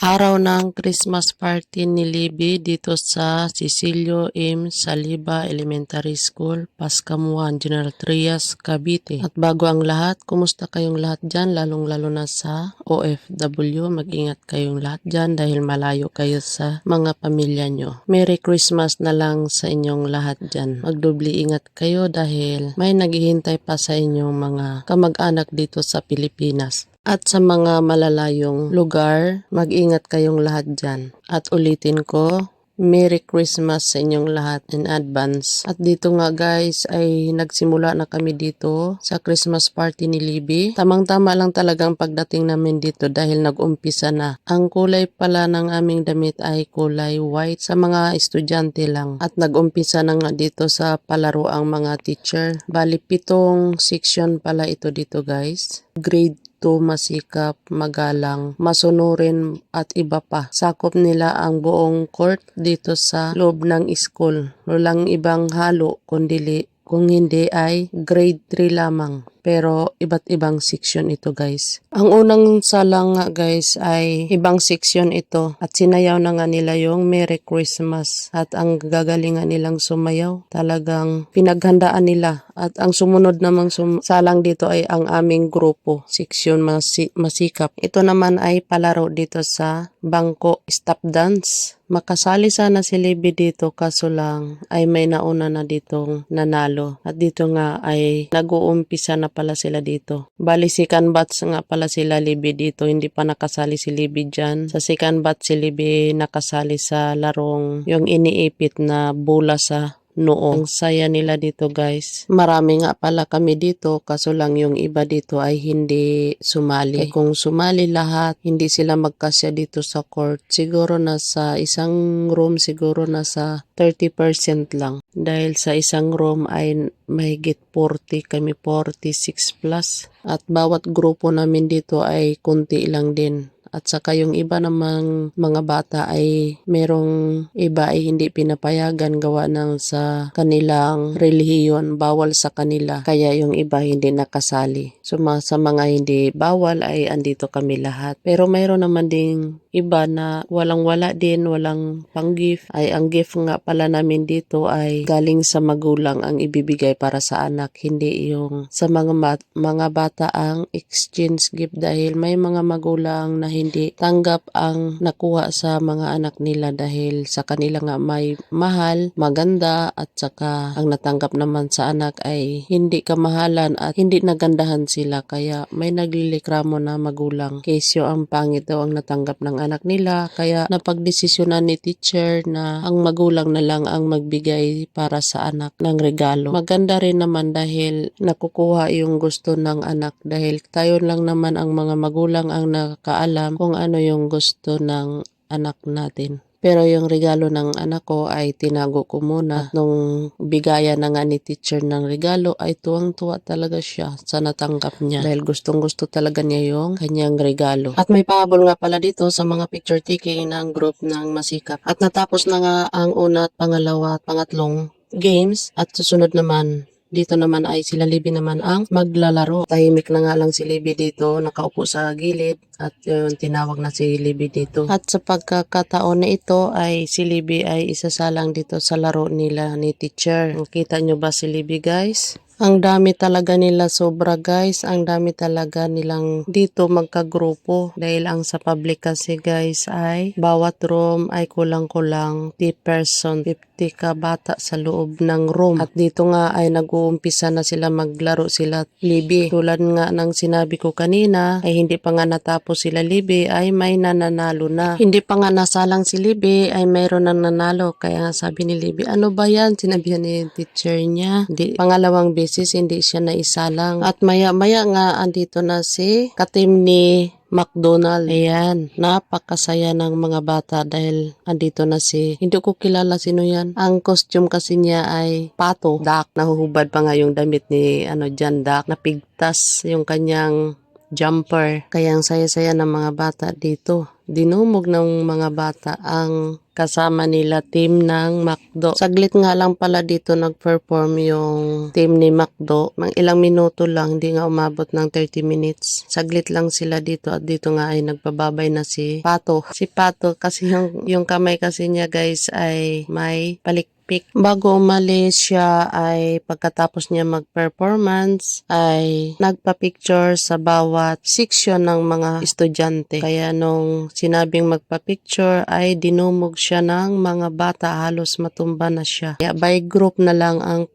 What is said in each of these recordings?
Araw ng Christmas party ni Libby dito sa Cecilio M. Saliba Elementary School, Pascamuan, General Trias, Cavite. At bago ang lahat, kumusta kayong lahat dyan, lalong-lalo na sa OFW. Mag-ingat kayong lahat dyan dahil malayo kayo sa mga pamilya nyo. Merry Christmas na lang sa inyong lahat dyan. Magdubli ingat kayo dahil may naghihintay pa sa inyong mga kamag-anak dito sa Pilipinas. At sa mga malalayong lugar, mag-ingat kayong lahat dyan. At ulitin ko, Merry Christmas sa inyong lahat in advance. At dito nga guys ay nagsimula na kami dito sa Christmas party ni Libby. Tamang-tama lang talagang pagdating namin dito dahil nag-umpisa na. Ang kulay pala ng aming damit ay kulay white sa mga estudyante lang. At nag-umpisa na nga dito sa palaro ang mga teacher. Bali 7 section pala ito dito guys. Grade masikap, magalang, masunurin at iba pa. Sakop nila ang buong court dito sa loob ng school. Walang ibang halo kundi kung hindi ay grade 3 lamang. Pero iba't ibang section ito guys. Ang unang salang nga guys ay ibang section ito at sinayaw na nga nila yung Merry Christmas at ang gagalingan nilang sumayaw. Talagang pinaghandaan nila at ang sumunod namang salang dito ay ang aming grupo, section masikap. Ito naman ay palaro dito sa bangko stop dance. Makasali sana si Libby dito kaso lang ay may nauna na ditong nanalo at dito nga ay nag-uumpisa na pala sila dito. Bali second batch nga pala sila Libby dito, hindi pa nakasali si Libby dyan. Sa second batch si Libby nakasali sa larong yung iniipit na bola sa noo. Ang saya nila dito guys. Marami nga pala kami dito kaso lang yung iba dito ay hindi sumali. Kung sumali lahat, hindi sila magkasya dito sa court. Siguro nasa isang room siguro nasa 30% lang. Dahil sa isang room ay mahigit 40 kami, 46 plus. At bawat grupo namin dito ay kunti lang din. At saka yung iba namang mga bata ay merong iba ay hindi pinapayagan gawa ng sa kanilang relihiyon, bawal sa kanila. Kaya yung iba hindi nakasali. So sa mga hindi bawal ay andito kami lahat. Pero mayroon naman ding iba na walang-wala din, walang pang-gift. Ay ang gift nga pala namin dito ay galing sa magulang ang ibibigay para sa anak. Hindi yung sa mga bata ang exchange gift dahil may mga magulang na hindi tanggap ang nakuha sa mga anak nila dahil sa kanila nga may mahal, maganda at saka ang natanggap naman sa anak ay hindi kamahalan at hindi nagandahan sila kaya may naglilikramo na magulang. Kesyo ang pangit daw ang natanggap ng anak nila kaya napagdesisyonan ni teacher na ang magulang na lang ang magbigay para sa anak ng regalo. Maganda rin naman dahil nakukuha yung gusto ng anak dahil tayo lang naman ang mga magulang ang nakakaalam kung ano yung gusto ng anak natin. Pero yung regalo ng anak ko ay tinago ko muna. At nung bigayan na nga ni teacher ng regalo ay tuwang-tuwa talaga siya sa natanggap niya. Dahil gustong-gusto talaga niya yung kanyang regalo. At may pahabol nga pala dito sa mga picture taking ng group ng masikap. At natapos na nga ang una at pangalawa at pangatlong games. At susunod naman dito naman ay sila Libby naman ang maglalaro. Tahimik na nga lang si Libby dito, nakaupo sa gilid at yun, tinawag na si Libby dito. At sa pagkakataon na ito ay si Libby ay isasalang dito sa laro nila ni teacher. Kita nyo ba si Libby guys? Ang dami talaga nila sobra guys, ang dami talaga nilang dito magkagrupo dahil ang sa public kasi guys ay bawat room ay kulang-kulang 50 person, 50 ka bata sa loob ng room. At dito nga ay nag-uumpisa na sila maglaro sila Libby. Tulad nga ng sinabi ko kanina ay hindi pa nga natapos sila Libby ay may nananalo na. Hindi pa nga nasalang si Libby ay mayroon na nanalo kaya nga sabi ni Libby, ano ba yan? Sinabihan ni teacher niya. Pangalawang beses hindi siya naisalang. At maya-maya nga andito na si katim ni McDonald. Ayan, napakasaya ng mga bata dahil andito na si, hindi ko kilala sino yan. Ang costume kasi niya ay pato, duck, nahuhubad pa nga yung damit ni John Duck, napigtas yung kanyang jumper. Kaya ang saya-saya ng mga bata dito. Dinumog ng mga bata ang kasama nila team ng McDo. Saglit nga lang pala dito nag-perform yung team ni McDo. Mang ilang minuto lang, hindi nga umabot ng 30 minutes. Saglit lang sila dito at dito nga ay nagpababay na si Pato. Si Pato kasi yung kamay kasi niya guys ay may palikpik. Bago umalis siya ay pagkatapos niya mag-performance ay nagpa-picture sa bawat section ng mga estudyante. Kaya nung sinabing magpa-picture ay dinumog siya ng mga bata, halos matumba na siya. Kaya by group na lang ang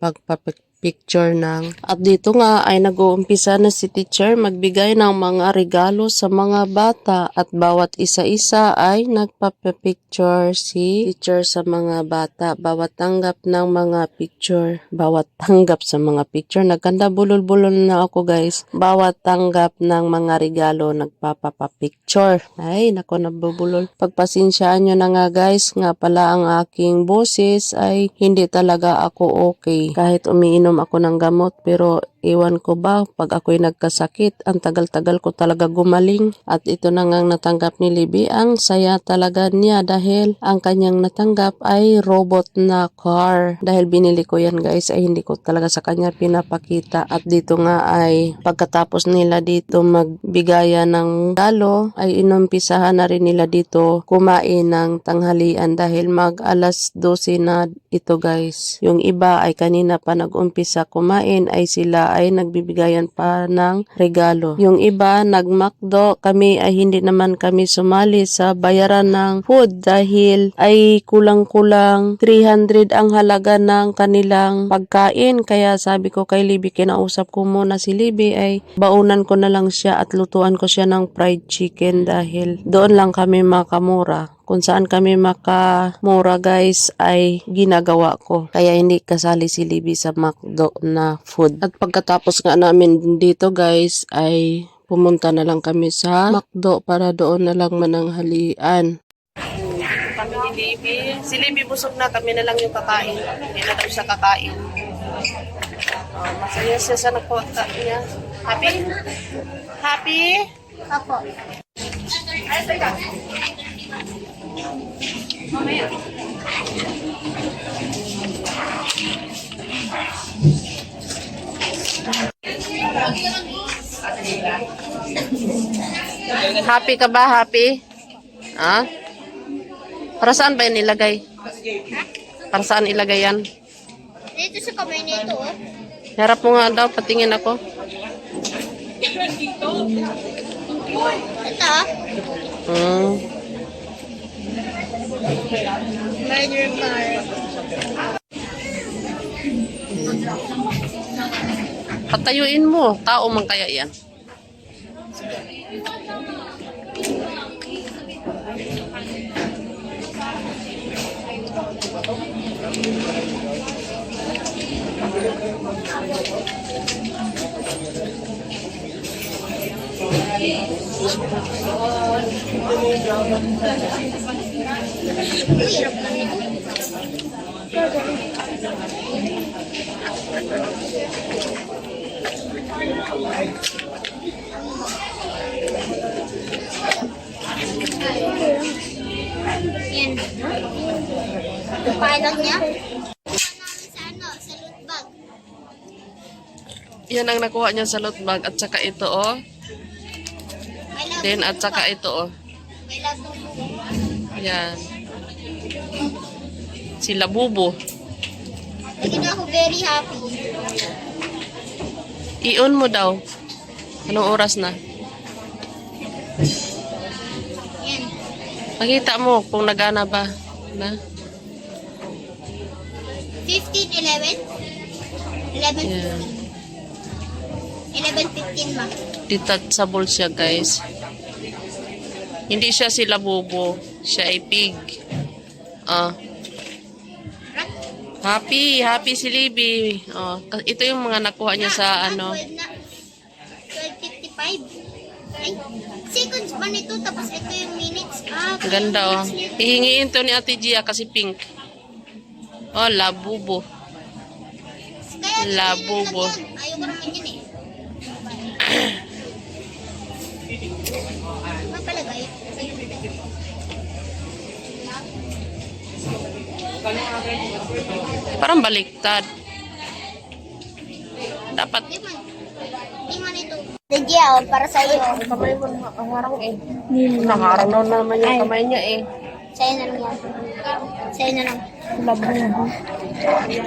picture ng. At dito nga ay nag-uumpisa na si teacher magbigay ng mga regalo sa mga bata at bawat isa-isa ay nagpapicture si teacher sa mga bata. Bawat tanggap ng mga picture, bawat tanggap sa mga picture. Nagkanda bulol-bulol na ako guys. Bawat tanggap ng mga regalo nagpapapicture. Ay, nako nabubulol. Pagpasensyaan nyo na nga guys, nga pala ang aking boses ay hindi talaga ako okay. Kahit umiinom ako ng gamot pero iwan ko ba pag ako'y nagkasakit ang tagal-tagal ko talaga gumaling at ito na ngang natanggap ni Libby. Ang saya talaga niya dahil ang kanyang natanggap ay robot na car. Dahil binili ko yan guys ay hindi ko talaga sa kanya pinapakita at dito nga ay pagkatapos nila dito magbigayan ng galo ay inumpisahan na rin nila dito kumain ng tanghalian dahil mag alas 12 na ito guys. Yung iba ay kanina pa nag-umpisa kumain ay sila ay nagbibigayan pa ng regalo. Yung iba nagmakdo, kami ay hindi naman kami sumali sa bayaran ng food dahil ay kulang-kulang 300 ang halaga ng kanilang pagkain. Kaya sabi ko kay Libby, kinausap ko muna si Libby ay baunan ko na lang siya at lutuan ko siya ng fried chicken dahil doon lang kami makamura. Kung saan kami makamura guys ay ginagawa ko. Kaya hindi kasali si Libby sa McDo na food. At pagkatapos nga namin dito guys ay pumunta na lang kami sa McDo para doon na lang mananghalian. Kami ni Libby. Si Libby busog na, kami na lang yung kakain. Hindi na daw siya kakain. Masaya siya sa nagpaka niya. Happy? Happy? Ako. Ay, teka. Mamaya. Happy ka ba? Happy? Ha? Para saan ba yan ilagay? Para saan ilagay yan? Dito sa kamay nito, oh. Harap mo nga daw, patingin ako. Ito, ah. Murder bar. Patayuin mo. Tao man kaya yan. Uy, hirap lang nito. Yan. Pilot niya? Sa ano, sa loot bag. Yan ang nakuha niya sa loot bag. At saka ito, oh. Then, at saka ito, oh. May labo. Yan. Sila Bubo. Naging ako very happy. I-on mo daw. Anong oras na? Yan. Makita mo kung nagana ba. Na? 15, 11? 11, Yan. 11:15 ma. Detachable siya, guys. Hindi siya sila Bubo. Siya ay pig. Happy. Happy si Libby. Ito yung mga nakuha niya sa ano. 12:55. Ay, seconds ba nito? Tapos ito yung minutes. Ganda, oh. Hihingiin to ni Ate Gia kasi pink. Oh, Labubo. Kaya Labubo. ayoko naman yun eh. Parang baliktad. Dapat Iman ito. Nagya, para sa iyo. kamay mo nakaharang eh. Nakaharang na naman yung kamay niya eh. Sa'yo na lang yan. Sa'yo na lang.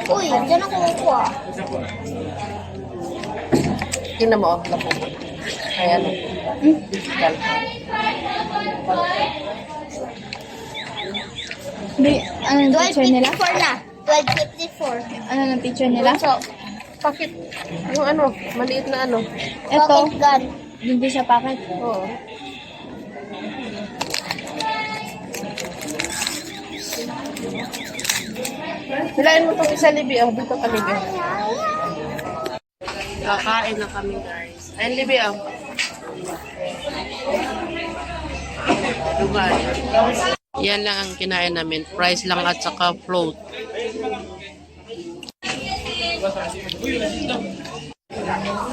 Uy, dyan ako kukuha. Tingnan mo, lapo. Ayan. Ano yung picture nila? 12.54 na. 12.54. Ano yung picture nila? So, bakit? Yung ano, maliit na ano. Ito, Pocket gun. hindi sa packet. Oo. Hilain mo itong isa, Libby. Oh, dito ka, Libby. Kakain na kami, guys. Ayun, Libby, oh. Lugar. Yan lang ang kinain namin. Fries lang at saka float.